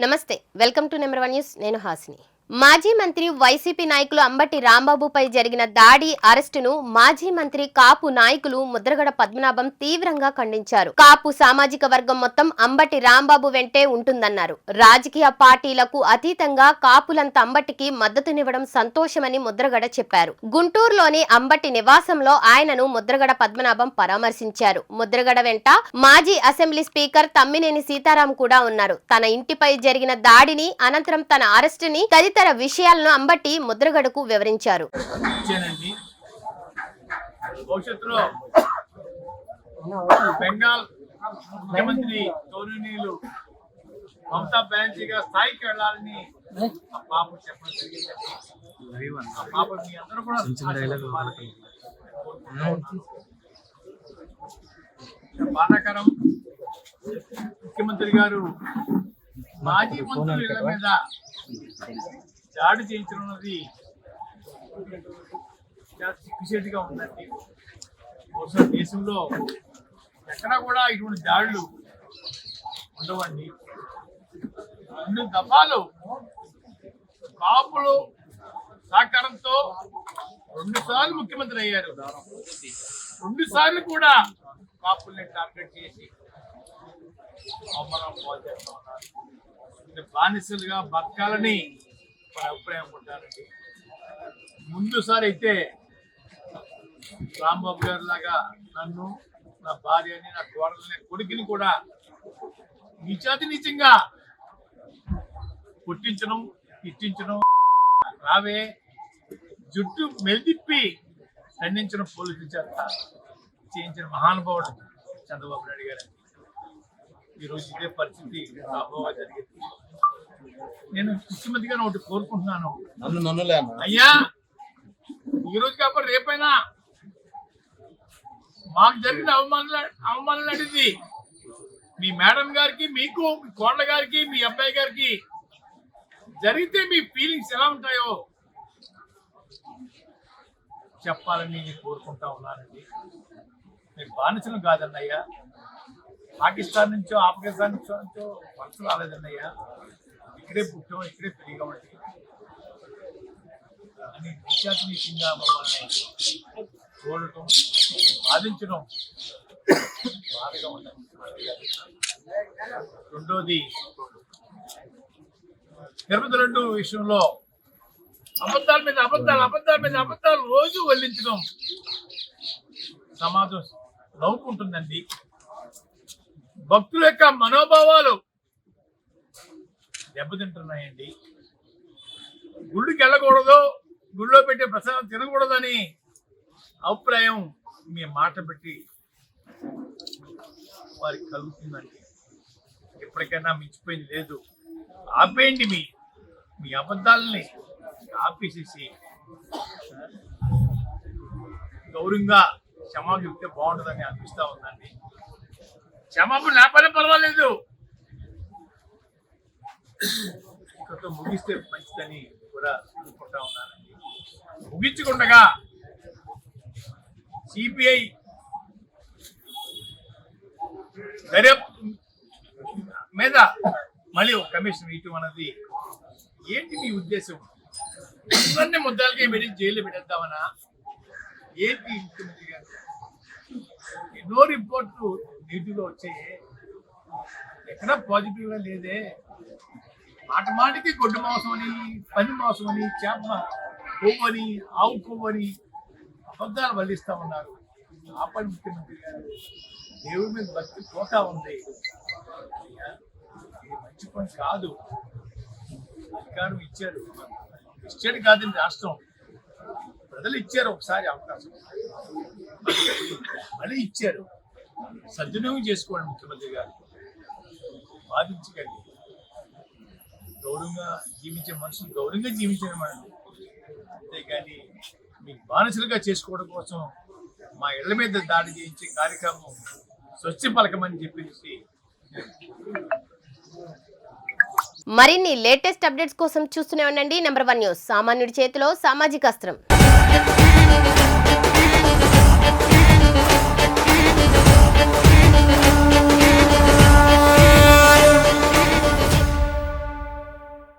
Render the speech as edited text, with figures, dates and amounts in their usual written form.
నమస్తే, welcome to number 1 news. నేను హాసిని. మాజీ మంత్రి వైసీపీ నాయకులు అంబటి రాంబాబుపై జరిగిన దాడి, అరెస్టును మాజీ మంత్రి కాపు నాయకులు ముద్రగడ పద్మనాభం తీవ్రంగా ఖండించారు. కాపు సామాజిక వర్గం మొత్తం అంబటి రాంబాబు వెంటే ఉంటుందన్నారు. రాజకీయ పార్టీలకు అతీతంగా కాపులంతా అంబటికి మద్దతునివ్వడం సంతోషమని ముద్రగడ చెప్పారు. గుంటూరులోని అంబటి నివాసంలో ఆయనను ముద్రగడ పద్మనాభం పరామర్శించారు. ముద్రగడ వెంట మాజీ అసెంబ్లీ స్పీకర్ తమ్మినేని సీతారాం కూడా ఉన్నారు. తన ఇంటిపై జరిగిన దాడిని, అనంతరం తన అరెస్టుని తదితర విషయాలను అంబటి ముద్రగడకు వివరించారు. భవిష్యత్తులో బెంగాల్ ముఖ్యమంత్రి గౌరవనీయులు మమతా బెనర్జీగా స్థాయికి వెళ్ళాలని ఆ పాప చెప్పడం జరిగిందండి. ఆ పాప మీ అందరూ కూడా బాధాకరం. ముఖ్యమంత్రి గారు మాజీ మంత్రుల మీద దాడి చేయించడం అన్నది చాలా సిగ్గుచేటుగా ఉందండి. బహుశా దేశంలో ఎక్కడా కూడా ఇటువంటి దాడులు ఉండవండి. 2 దఫాలు కాపులు సహకారంతో 2 సార్లు ముఖ్యమంత్రి అయ్యారు. 2 సార్లు కూడా కాపుల్ని టార్గెట్ చేసి అవమానం పాల్చేస్తా ఉన్నారు. బానిసలుగా బతకాలని మన అభిప్రాయం ఉంటారండి. ముందుసారి అయితే రాంబాబు గారి లాగా నన్ను, నా భార్యని, నా కోడల్ని, కొడుకుని కూడా నీచాతినీచంగా పుట్టించడం, తిట్టించడం, రావే జుట్టు మెలితిప్పి ఖండించడం పోలీసుల చేత చేయించిన మహానుభావుడు చంద్రబాబు నాయుడు గారు. ఈరోజు ఇదే పరిస్థితి రాబోవా జరిగింది. నేను ముఖ్యమంత్రిగా ఒకటి కోరుకుంటున్నాను, అయ్యా ఈరోజు కాబట్టి రేపైనా మాకు జరిగిన అవమానాలు అడిగింది మీ మేడం గారికి, మీకు, మీ కోడల గారికి, మీ అబ్బాయి గారికి జరిగితే మీ ఫీలింగ్స్ ఎలా ఉంటాయో చెప్పాలని నేను కోరుకుంటా ఉన్నానండి. మీరు బానిసలు కాదన్నయ్యా, పాకిస్తాన్ నుంచో ఆఫ్ఘనిస్తాన్ నుంచో వలస రాలేదన్నయ్యా, ఇక్కడే పుట్టాం, ఇక్కడే పెరిగామండి అని నిత్యాత్మీయంగా మమ్మల్ని చూడటం, బాధించడం బాధగా ఉంటుంది. రెండోది, తిరుపతి 2 విషయంలో అబద్ధాల మీద అబద్ధాలు రోజు వల్లించడం సమాజం నవ్వుకుంటుందండి. భక్తుల యొక్క మనోభావాలు దెబ్బతింటున్నాయండి. గుళ్ళకి వెళ్ళకూడదు, గుళ్ళో పెట్టే ప్రసాదం తినకూడదని అభిప్రాయం మీ మాట పెట్టి వారికి కలుగుతుందండి. ఎప్పటికైనా మించిపోయింది లేదు. ఆపేయండి మీ అబద్ధాలని ఆపేసేసి గౌరవంగా క్షమాపణ చెప్తే బాగుంటుందని అనిపిస్తా ఉందండి. క్షమాపణ లేకపోతే పర్వాలేదు, ఇక్కడితో ముగిస్తే మంచిదని కూడా అనుకుంటా ఉన్నానండి. ముగించకుండా సిబిఐ దర్యాప్తు మీద మళ్ళీ ఒక కమిషన్ వేయటం అన్నది ఏంటి మీ ఉద్దేశం? అందరినీ ముద్దాలకే పెట్టి జైల్లో పెట్టేద్దామనా ఏంటి? ముఖ్యమంత్రి గారు ఎన్నో రిపోర్ట్లు నీటిలో వచ్చాయి, ఎక్కడా పాజిటివ్గా లేదే. మాటికి గొడ్డు మాంసం అని, పని మాంసం అని, చేప కొవ్వు అని, ఆవు కొవ్వు అని అబద్ధాలు వల్లిస్తా ఉన్నారు. ఆపని ముఖ్యమంత్రి గారు, దేవుడి మీద భక్తి పోతా ఉంది. ఇది మంచి పని కాదు. అధికారం ఇచ్చారు కాదండి, రాష్ట్రం ప్రజలు ఇచ్చారు ఒకసారి అవకాశం, మళ్ళీ ఇచ్చారు. సద్వినియోగం చేసుకోండి ముఖ్యమంత్రి గారు. బాధించకండి. గౌరవంగా జీవించే మనుషులు గౌరవంగా జీవించండి మనం, అంతేగాని మీకు బానిసలుగా చేసుకోవడం కోసం మా ఇళ్ల మీద దాడి చేయించే కార్యక్రమం స్వచ్ఛ పలకమని చెప్పేసి. మరిన్ని లేటెస్ట్ అప్డేట్స్ కోసం చూస్తూనే ఉండండి నెంబర్ 1 న్యూస్. సామాన్యుడి చేతిలో సామాజిక అస్త్రం.